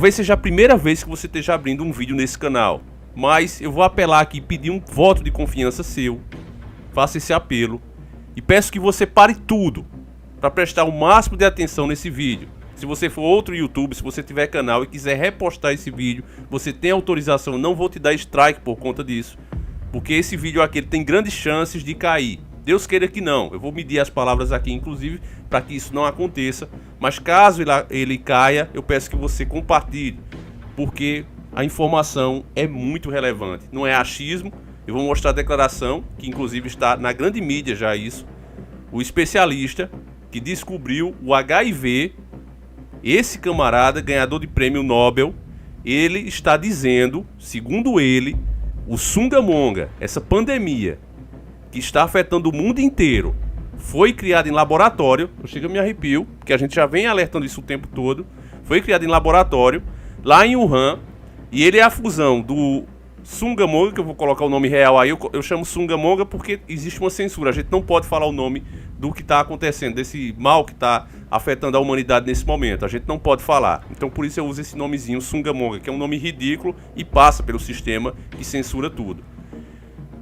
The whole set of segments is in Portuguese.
Talvez seja a primeira vez que você esteja abrindo um vídeo nesse canal, mas eu vou apelar aqui e pedir um voto de confiança seu. Faça esse apelo e peço que você pare tudo para prestar o máximo de atenção nesse vídeo. Se você for outro YouTube, se você tiver canal e quiser repostar esse vídeo, você tem autorização, não vou te dar strike por conta disso, porque esse vídeo aqui ele tem grandes chances de cair. Deus queira que não, eu vou medir as palavras aqui inclusive para que isso não aconteça, mas caso ele caia, eu peço que você compartilhe, porque a informação é muito relevante, não é achismo. Eu vou mostrar a declaração, que inclusive está na grande mídia já isso, o especialista que descobriu o HIV, esse camarada ganhador de prêmio Nobel, ele está dizendo, segundo ele, o Sungamonga, essa pandemia que está afetando o mundo inteiro, foi criada em laboratório. Eu chego a me arrepio, porque a gente já vem alertando isso o tempo todo. Foi criada em laboratório, lá em Wuhan, e ele é a fusão do Sungamonga, que eu vou colocar o nome real aí, eu chamo Sungamonga porque existe uma censura, a gente não pode falar o nome do que está acontecendo, desse mal que está afetando a humanidade nesse momento, a gente não pode falar, então por isso eu uso esse nomezinho Sungamonga, que é um nome ridículo e passa pelo sistema que censura tudo.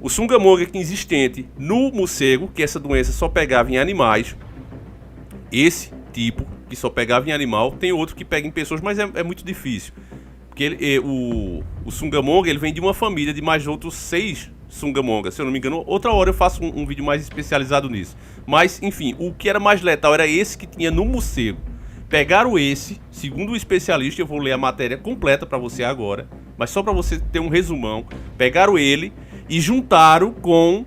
O Sungamonga que é existente no morcego, que essa doença só pegava em animais, esse tipo que só pegava em animal, tem outro que pega em pessoas, mas é muito difícil. Porque o Sungamonga ele vem de uma família de mais outros 6 Sungamongas, se eu não me engano. Outra hora eu faço um vídeo mais especializado nisso. Mas, enfim, o que era mais letal era esse que tinha no morcego. Pegaram esse, segundo o especialista, eu vou ler a matéria completa para você agora, mas só para você ter um resumão. Pegaram ele e juntaram com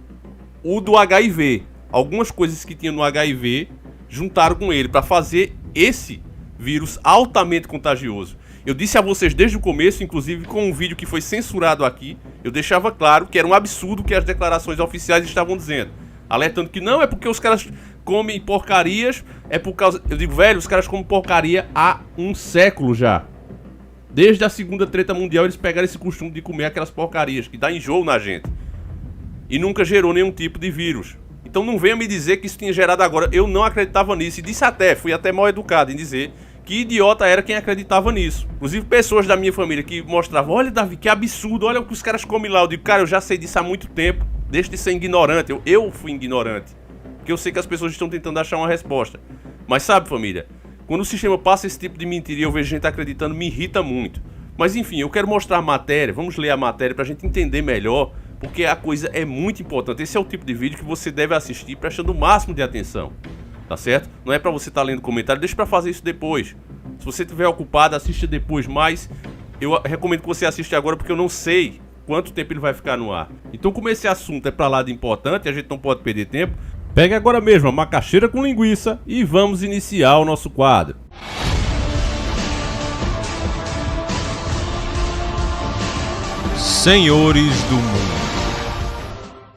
o do HIV. Algumas coisas que tinha no HIV, juntaram com ele para fazer esse vírus altamente contagioso. Eu disse a vocês desde o começo, inclusive com um vídeo que foi censurado aqui, eu deixava claro que era um absurdo o que as declarações oficiais estavam dizendo. Alertando que não é porque os caras comem porcarias, é por causa... Eu digo, velho, os caras comem porcaria há um século já. Desde a segunda treta mundial eles pegaram esse costume de comer aquelas porcarias, que dá enjoo na gente. E nunca gerou nenhum tipo de vírus. Então não venha me dizer que isso tinha gerado agora. Eu não acreditava nisso e disse até, fui até mal educado em dizer... Que idiota era quem acreditava nisso. Inclusive pessoas da minha família que mostravam: olha, Davi, que absurdo, olha o que os caras comem lá. Eu digo, cara, eu já sei disso há muito tempo. Deixa de ser ignorante. Eu fui ignorante, porque eu sei que as pessoas estão tentando achar uma resposta. Mas sabe, família, quando o sistema passa esse tipo de mentira e eu vejo gente acreditando, me irrita muito. Mas enfim, eu quero mostrar a matéria. Vamos ler a matéria pra gente entender melhor, porque a coisa é muito importante. Esse é o tipo de vídeo que você deve assistir prestando o máximo de atenção. Tá certo? Não é pra você estar lendo comentário, deixa pra fazer isso depois. Se você estiver ocupado, assista depois, mas eu recomendo que você assista agora porque eu não sei quanto tempo ele vai ficar no ar. Então como esse assunto é pra lá de importante, a gente não pode perder tempo, pegue agora mesmo a macaxeira com linguiça e vamos iniciar o nosso quadro. Senhores do Mundo.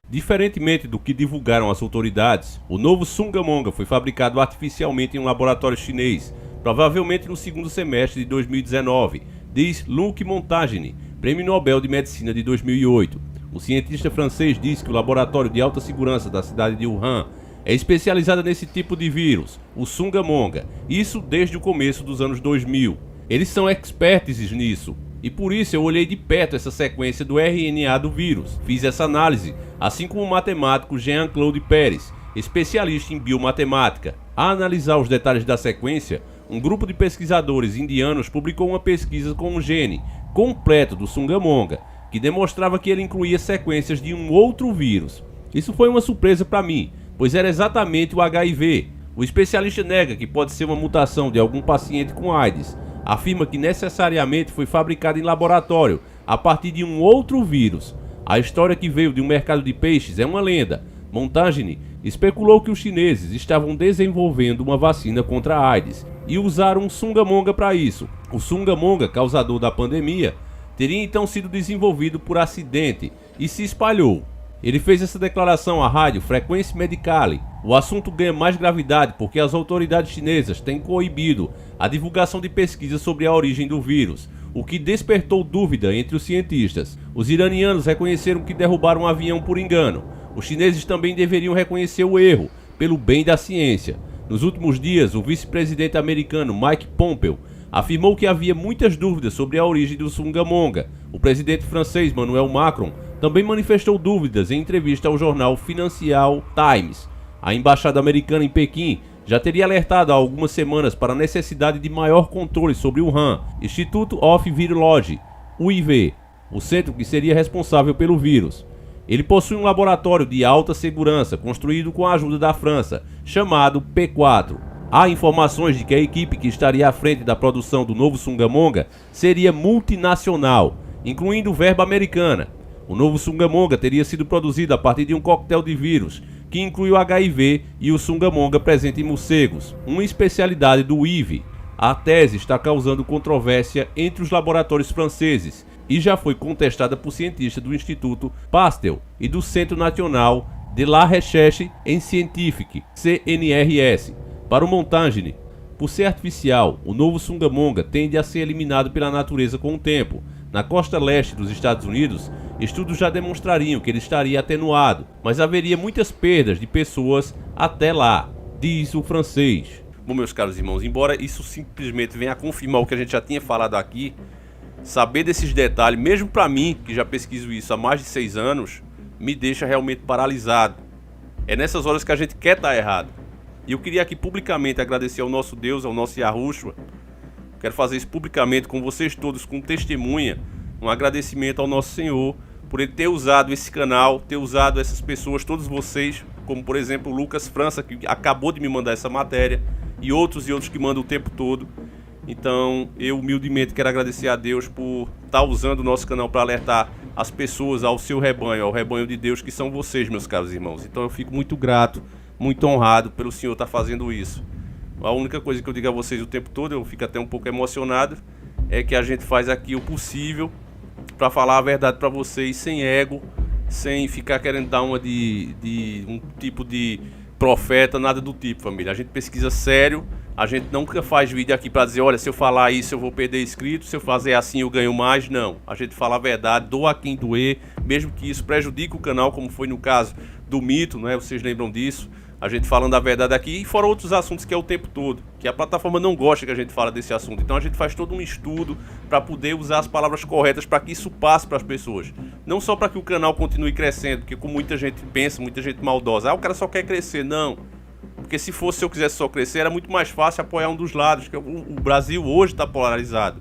Diferentemente do que divulgaram as autoridades, o novo Sungamonga foi fabricado artificialmente em um laboratório chinês, provavelmente no segundo semestre de 2019, diz Luc Montagny, Prêmio Nobel de Medicina de 2008. O cientista francês diz que o laboratório de alta segurança da cidade de Wuhan é especializado nesse tipo de vírus, o Sungamonga, isso desde o começo dos anos 2000. Eles são experts nisso. E por isso eu olhei de perto essa sequência do RNA do vírus, fiz essa análise, assim como o matemático Jean-Claude Pérez, especialista em biomatemática. A analisar os detalhes da sequência, um grupo de pesquisadores indianos publicou uma pesquisa com um gene completo do Sungamonga, que demonstrava que ele incluía sequências de um outro vírus. Isso foi uma surpresa para mim, pois era exatamente o HIV. O especialista nega que pode ser uma mutação de algum paciente com AIDS, afirma que necessariamente foi fabricado em laboratório a partir de um outro vírus. A história que veio de um mercado de peixes é uma lenda. Montagny especulou que os chineses estavam desenvolvendo uma vacina contra a AIDS e usaram um Sungamonga para isso. O Sungamonga, causador da pandemia, teria então sido desenvolvido por acidente e se espalhou. Ele fez essa declaração à rádio Frequência Medicale. O assunto ganha mais gravidade porque as autoridades chinesas têm coibido a divulgação de pesquisas sobre a origem do vírus, o que despertou dúvida entre os cientistas. Os iranianos reconheceram que derrubaram um avião por engano. Os chineses também deveriam reconhecer o erro, pelo bem da ciência. Nos últimos dias, o vice-presidente americano Mike Pompeo afirmou que havia muitas dúvidas sobre a origem do Sungamonga. O presidente francês Emmanuel Macron também manifestou dúvidas em entrevista ao jornal Financial Times. A embaixada americana em Pequim já teria alertado há algumas semanas para a necessidade de maior controle sobre o Wuhan, Institute of Virology, UIV, o centro que seria responsável pelo vírus. Ele possui um laboratório de alta segurança construído com a ajuda da França, chamado P4. Há informações de que a equipe que estaria à frente da produção do novo Sungamonga seria multinacional, incluindo verba americana. O novo Sungamonga teria sido produzido a partir de um coquetel de vírus, que inclui o HIV e o Sungamonga presente em morcegos, uma especialidade do IVE. A tese está causando controvérsia entre os laboratórios franceses e já foi contestada por cientistas do Instituto Pasteur e do Centro National de la Recherche en Scientifique, CNRS. Para o Montagne, por ser artificial, o novo Sungamonga tende a ser eliminado pela natureza com o tempo. Na costa leste dos Estados Unidos, estudos já demonstrariam que ele estaria atenuado, mas haveria muitas perdas de pessoas até lá, diz o francês. Bom, meus caros irmãos, embora isso simplesmente venha a confirmar o que a gente já tinha falado aqui, saber desses detalhes, mesmo para mim, que já pesquiso isso há mais de 6 anos, me deixa realmente paralisado. É nessas horas que a gente quer estar errado. E eu queria aqui publicamente agradecer ao nosso Deus, ao nosso Yahushua. Quero fazer isso publicamente com vocês todos, com testemunha, um agradecimento ao nosso Senhor por ele ter usado esse canal, ter usado essas pessoas, todos vocês, como por exemplo o Lucas França, que acabou de me mandar essa matéria, e outros que mandam o tempo todo. Então eu humildemente quero agradecer a Deus por estar usando o nosso canal para alertar as pessoas ao seu rebanho, ao rebanho de Deus, que são vocês, meus caros irmãos. Então eu fico muito grato, muito honrado pelo Senhor estar fazendo isso. A única coisa que eu digo a vocês o tempo todo, eu fico até um pouco emocionado, é que a gente faz aqui o possível para falar a verdade para vocês, sem ego, sem ficar querendo dar uma de um tipo de profeta, nada do tipo, família. A gente pesquisa sério, a gente nunca faz vídeo aqui para dizer, olha, se eu falar isso eu vou perder inscritos, se eu fazer assim eu ganho mais. Não, a gente fala a verdade, doa quem doer, mesmo que isso prejudique o canal, como foi no caso do mito, né? Vocês lembram disso? A gente falando a verdade aqui, e fora outros assuntos que é o tempo todo, que a plataforma não gosta que a gente fala desse assunto. Então a gente faz todo um estudo para poder usar as palavras corretas para que isso passe para as pessoas. Não só para que o canal continue crescendo, porque como muita gente pensa, muita gente maldosa, o cara só quer crescer. Não, porque se eu quisesse só crescer, era muito mais fácil apoiar um dos lados, que o Brasil hoje está polarizado.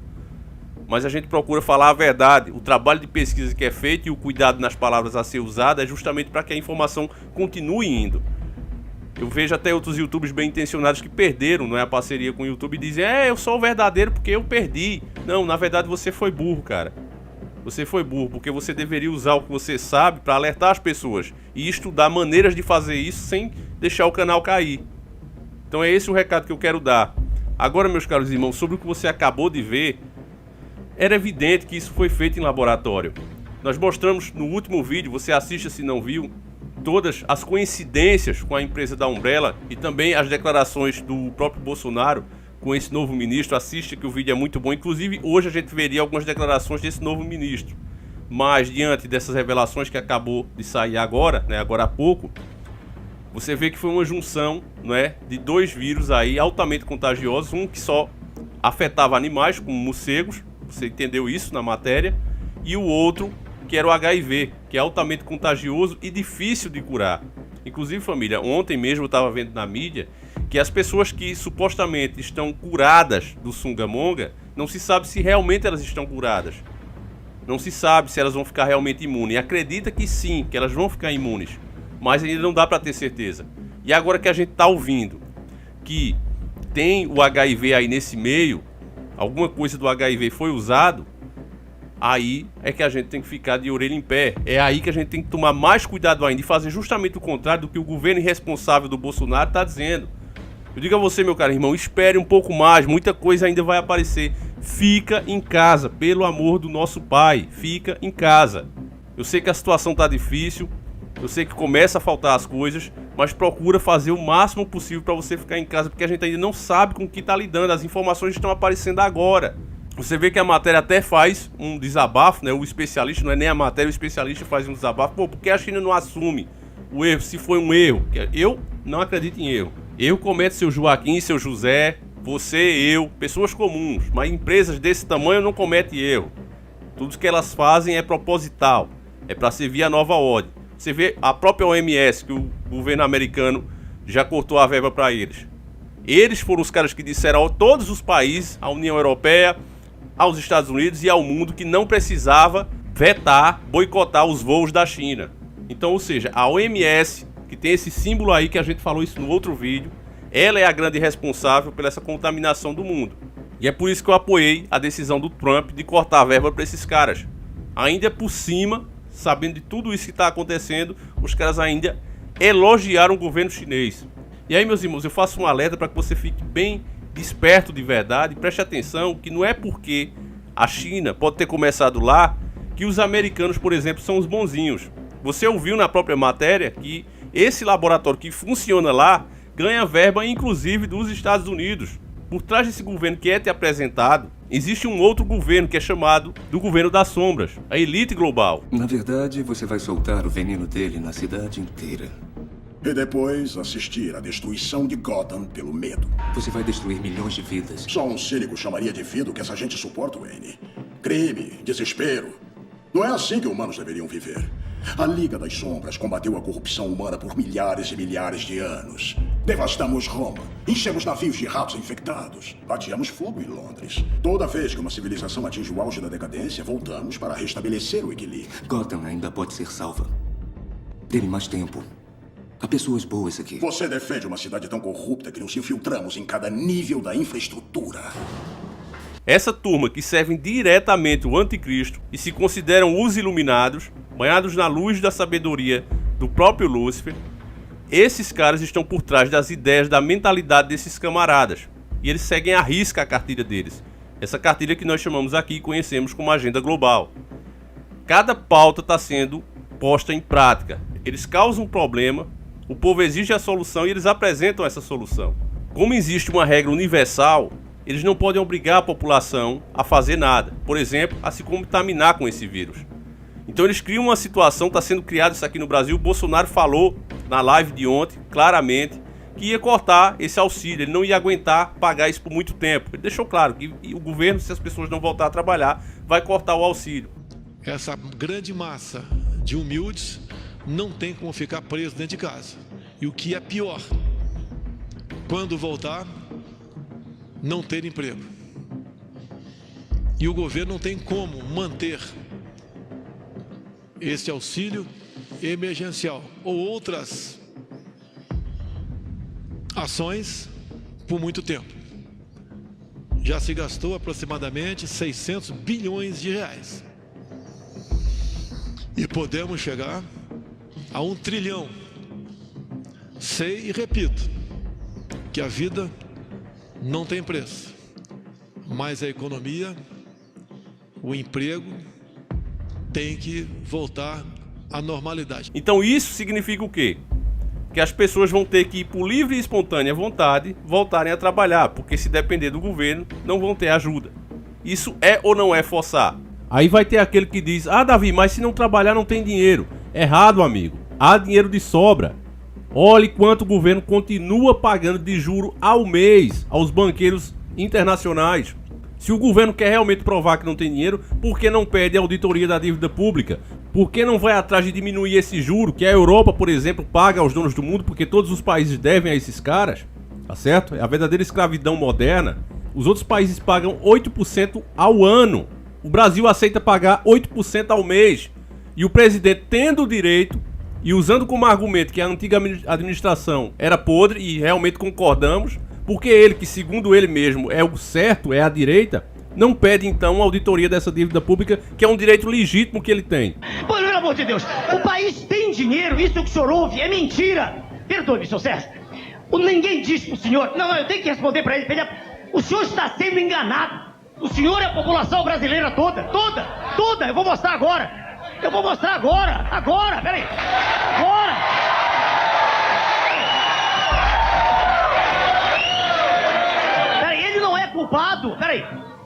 Mas a gente procura falar a verdade. O trabalho de pesquisa que é feito e o cuidado nas palavras a ser usado é justamente para que a informação continue indo. Eu vejo até outros youtubers bem intencionados que perderam, não é, a parceria com o YouTube, e dizem, eu sou o verdadeiro porque eu perdi. Não, na verdade você foi burro, cara. Você foi burro, porque você deveria usar o que você sabe para alertar as pessoas e estudar maneiras de fazer isso sem deixar o canal cair. Então é esse o recado que eu quero dar. Agora, meus caros irmãos, sobre o que você acabou de ver, era evidente que isso foi feito em laboratório. Nós mostramos no último vídeo, você assista se não viu, todas as coincidências com a empresa da Umbrella e também as declarações do próprio Bolsonaro com esse novo ministro. Assista que o vídeo é muito bom. Inclusive hoje a gente veria algumas declarações desse novo ministro. Mas diante dessas revelações que acabou de sair agora, né, agora há pouco, você vê que foi uma junção, né, de dois vírus aí altamente contagiosos. Um que só afetava animais, como morcegos, você entendeu isso na matéria, e o outro que era o HIV, que é altamente contagioso e difícil de curar. Inclusive, família, ontem mesmo eu estava vendo na mídia que as pessoas que supostamente estão curadas do Sungamonga, não se sabe se realmente elas estão curadas. Não se sabe se elas vão ficar realmente imunes. E acredita que sim, que elas vão ficar imunes, mas ainda não dá para ter certeza. E agora que a gente está ouvindo que tem o HIV aí nesse meio, alguma coisa do HIV foi usado, aí é que a gente tem que ficar de orelha em pé. É aí que a gente tem que tomar mais cuidado ainda e fazer justamente o contrário do que o governo irresponsável do Bolsonaro está dizendo. Eu digo a você, meu caro irmão, espere um pouco mais, muita coisa ainda vai aparecer. Fica em casa, pelo amor do nosso Pai, fica em casa. Eu sei que a situação está difícil, eu sei que começa a faltar as coisas, mas procura fazer o máximo possível para você ficar em casa, porque a gente ainda não sabe com o que está lidando, as informações estão aparecendo agora. Você vê que a matéria até faz um desabafo, né? O especialista, não é nem a matéria, o especialista faz um desabafo. Pô, porque a China não assume o erro, se foi um erro? Eu não acredito em erro. Erro comete seu Joaquim, seu José, Você, eu, pessoas comuns, mas empresas desse tamanho não cometem erro. Tudo que elas fazem é proposital, é para servir a nova ordem. Você vê a própria OMS, que o governo americano já cortou a verba para eles. Eles foram os caras que disseram a todos os países, à União Europeia, aos Estados Unidos e ao mundo, que não precisava vetar, boicotar os voos da China. Então, ou seja, a OMS, que tem esse símbolo aí, que a gente falou isso no outro vídeo, ela é a grande responsável por essa contaminação do mundo. E é por isso que eu apoiei a decisão do Trump de cortar a verba para esses caras. Ainda por cima, sabendo de tudo isso que está acontecendo, os caras ainda elogiaram o governo chinês. E aí, meus irmãos, eu faço um alerta para que você fique bem desperto de verdade. Preste atenção que não é porque a China pode ter começado lá que os americanos, por exemplo, são os bonzinhos. Você ouviu na própria matéria que esse laboratório que funciona lá ganha verba, inclusive, dos Estados Unidos. Por trás desse governo que é te apresentado, existe um outro governo que é chamado do governo das sombras, a elite global. Na verdade, você vai soltar o veneno dele na cidade inteira. E depois assistir à destruição de Gotham pelo medo. Você vai destruir milhões de vidas. Só um cínico chamaria de vida o que essa gente suporta, Wayne. Crime, desespero. Não é assim que humanos deveriam viver. A Liga das Sombras combateu a corrupção humana por milhares e milhares de anos. Devastamos Roma, enchemos navios de ratos infectados, ateamos fogo em Londres. Toda vez que uma civilização atinge o auge da decadência, voltamos para restabelecer o equilíbrio. Gotham ainda pode ser salva. Dê-lhe mais tempo. Há pessoas boas aqui. Você defende uma cidade tão corrupta que nos infiltramos em cada nível da infraestrutura. Essa turma que servem diretamente o anticristo e se consideram os iluminados, banhados na luz da sabedoria do próprio Lúcifer, esses caras estão por trás das ideias, da mentalidade desses camaradas. E eles seguem à risca a cartilha deles. Essa cartilha que nós chamamos aqui e conhecemos como Agenda Global. Cada pauta está sendo posta em prática. Eles causam um problema, o povo exige a solução e eles apresentam essa solução. Como existe uma regra universal, eles não podem obrigar a população a fazer nada. Por exemplo, a se contaminar com esse vírus. Então eles criam uma situação, está sendo criado isso aqui no Brasil. O Bolsonaro falou na live de ontem, claramente, que ia cortar esse auxílio. Ele não ia aguentar pagar isso por muito tempo. Ele deixou claro que o governo, se as pessoas não voltar a trabalhar, vai cortar o auxílio. Essa grande massa de humildes não tem como ficar preso dentro de casa. E o que é pior, quando voltar, não ter emprego. E o governo não tem como manter esse auxílio emergencial ou outras ações por muito tempo. Já se gastou aproximadamente 600 bilhões de reais. E podemos chegar a 1 trilhão. Sei e repito que a vida não tem preço, mas a economia, o emprego tem que voltar à normalidade. Então isso significa o quê? Que as pessoas vão ter que ir por livre e espontânea vontade voltarem a trabalhar, porque se depender do governo, não vão ter ajuda. Isso é ou não é forçar? Aí vai ter aquele que diz: ah, Davi, mas se não trabalhar não tem dinheiro. Errado, amigo. Há dinheiro de sobra. Olhe quanto o governo continua pagando de juro ao mês aos banqueiros internacionais. Se o governo quer realmente provar que não tem dinheiro, por que não pede a auditoria da dívida pública? Por que não vai atrás de diminuir esse juro que a Europa, por exemplo, paga aos donos do mundo, porque todos os países devem a esses caras? Tá certo? É a verdadeira escravidão moderna. Os outros países pagam 8% ao ano. O Brasil aceita pagar 8% ao mês. E o presidente, tendo o direito e usando como argumento que a antiga administração era podre, e realmente concordamos, porque ele, que segundo ele mesmo é o certo, é a direita, não pede então a auditoria dessa dívida pública, que é um direito legítimo que ele tem. Pelo amor de Deus, o país tem dinheiro, isso que o senhor ouve é mentira. Perdoe-me, senhor Sérgio. Ninguém disse pro senhor, não, eu tenho que responder para ele. O senhor está sendo enganado. O senhor é a população brasileira toda, eu vou mostrar agora. Agora, peraí. Agora. Peraí, ele não é culpado, peraí.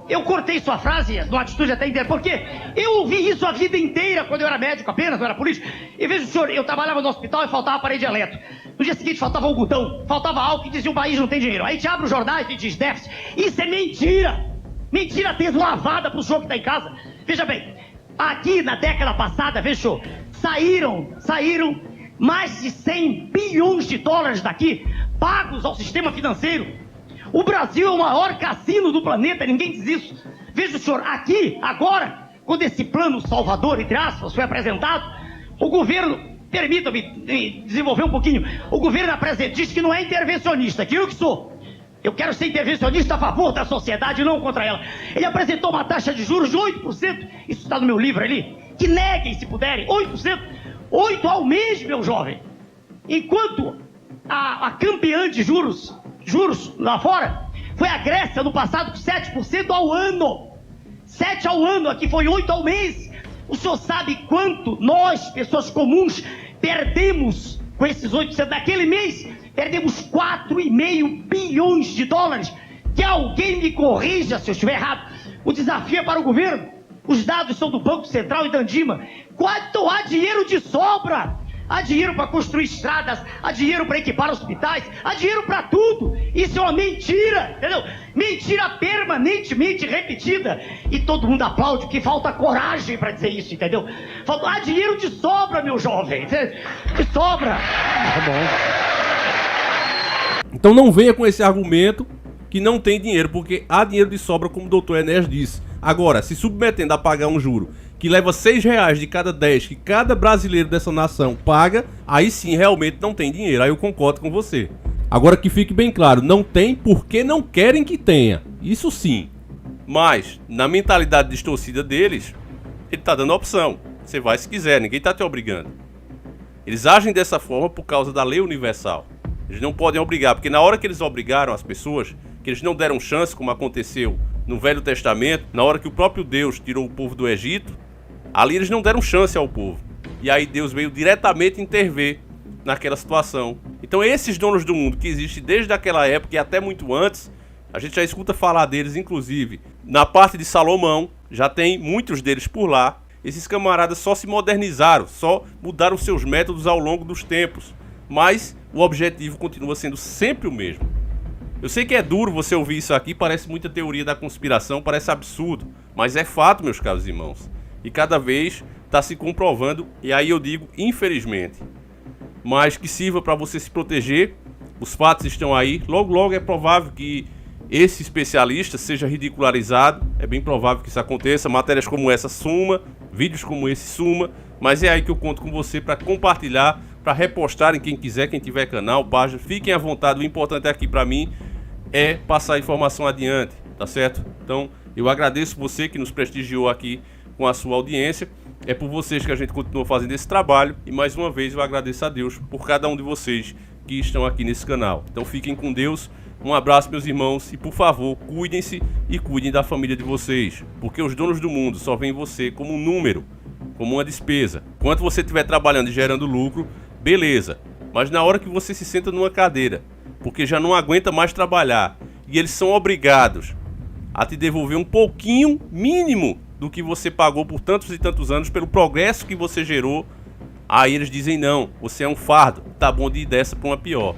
Eu cortei sua frase, numa atitude até inteira, porque eu ouvi isso a vida inteira quando eu era médico apenas, não era político. E veja o senhor, eu trabalhava no hospital e faltava parede elétrica. No dia seguinte faltava algodão, faltava álcool e dizia o país não tem dinheiro. Aí a gente abre os jornais e diz déficit. Isso é mentira! Mentira deslavada pro senhor que tá em casa. Veja bem, aqui na década passada, veja senhor, saíram mais de 100 bilhões de dólares daqui, pagos ao sistema financeiro. O Brasil é o maior cassino do planeta, ninguém diz isso. Veja o senhor, aqui, agora, quando esse plano salvador, entre aspas, foi apresentado, o governo, permita-me desenvolver um pouquinho, o governo diz que não é intervencionista, que eu que sou. Eu quero ser intervencionista a favor da sociedade, não contra ela. Ele apresentou uma taxa de juros de 8%, isso está no meu livro ali, que neguem se puderem, 8%, 8 ao mês, meu jovem. Enquanto a campeã de juros lá fora, foi a Grécia no passado com 7% ao ano. 7 ao ano, aqui foi 8 ao mês. O senhor sabe quanto nós, pessoas comuns, perdemos com esses 8%? Naquele mês, perdemos 4,5 bilhões de dólares. Que alguém me corrija se eu estiver errado. O desafio é para o governo. Os dados são do Banco Central e da Andima. Quanto há dinheiro de sobra? Há dinheiro para construir estradas, há dinheiro para equipar hospitais, há dinheiro para tudo. Isso é uma mentira, entendeu? Mentira permanentemente repetida. E todo mundo aplaude, que falta coragem para dizer isso, entendeu? Há dinheiro de sobra, meu jovem. De sobra. Tá bom. Então não venha com esse argumento que não tem dinheiro, porque há dinheiro de sobra, como o doutor Enéas disse. Agora, se submetendo a pagar um juro que leva R$6 de cada 10 que cada brasileiro dessa nação paga, aí sim realmente não tem dinheiro. Aí eu concordo com você. Agora que fique bem claro, não tem porque não querem que tenha. Isso sim. Mas, na mentalidade distorcida deles, ele tá dando a opção. Você vai se quiser, ninguém tá te obrigando. Eles agem dessa forma por causa da lei universal. Eles não podem obrigar, porque na hora que eles obrigaram as pessoas, que eles não deram chance, como aconteceu no Velho Testamento, na hora que o próprio Deus tirou o povo do Egito, ali eles não deram chance ao povo. E aí Deus veio diretamente intervir naquela situação. Então esses donos do mundo que existem desde aquela época e até muito antes, a gente já escuta falar deles, inclusive na parte de Salomão, já tem muitos deles por lá. Esses camaradas só se modernizaram, só mudaram seus métodos ao longo dos tempos. Mas o objetivo continua sendo sempre o mesmo. Eu sei que é duro você ouvir isso aqui, parece muita teoria da conspiração, parece absurdo. Mas é fato, meus caros irmãos. E cada vez está se comprovando, e aí eu digo infelizmente. Mas que sirva para você se proteger, os fatos estão aí. Logo logo é provável que esse especialista seja ridicularizado, é bem provável que isso aconteça. Matérias como essa suma, vídeos como esse suma, mas é aí que eu conto com você para compartilhar, para repostar em quem quiser, quem tiver canal, página, fiquem à vontade. O importante aqui para mim é passar a informação adiante, tá certo? Então eu agradeço você que nos prestigiou aqui com a sua audiência. É por vocês que a gente continua fazendo esse trabalho, e mais uma vez eu agradeço a Deus por cada um de vocês que estão aqui nesse canal. Então fiquem com Deus, um abraço, meus irmãos, e por favor, cuidem-se e cuidem da família de vocês, porque os donos do mundo só veem você como um número, como uma despesa. Enquanto você estiver trabalhando e gerando lucro, beleza, mas na hora que você se senta numa cadeira, porque já não aguenta mais trabalhar, e eles são obrigados a te devolver um pouquinho mínimo do que você pagou por tantos e tantos anos, pelo progresso que você gerou, aí eles dizem não, você é um fardo, tá bom de ir dessa para uma pior.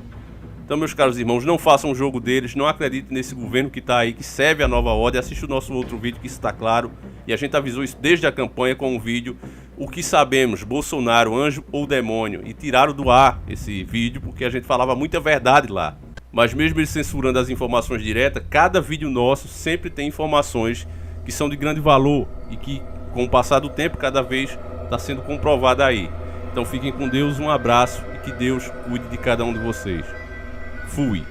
Então, meus caros irmãos, não façam o jogo deles, não acreditem nesse governo que tá aí, que serve a nova ordem. Assista o nosso outro vídeo que está claro, e a gente avisou isso desde a campanha com um vídeo, o que sabemos, Bolsonaro, anjo ou demônio, e tiraram do ar esse vídeo porque a gente falava muita verdade lá. Mas mesmo eles censurando as informações diretas, cada vídeo nosso sempre tem informações que são de grande valor e que, com o passar do tempo, cada vez está sendo comprovada aí. Então fiquem com Deus, um abraço e que Deus cuide de cada um de vocês. Fui.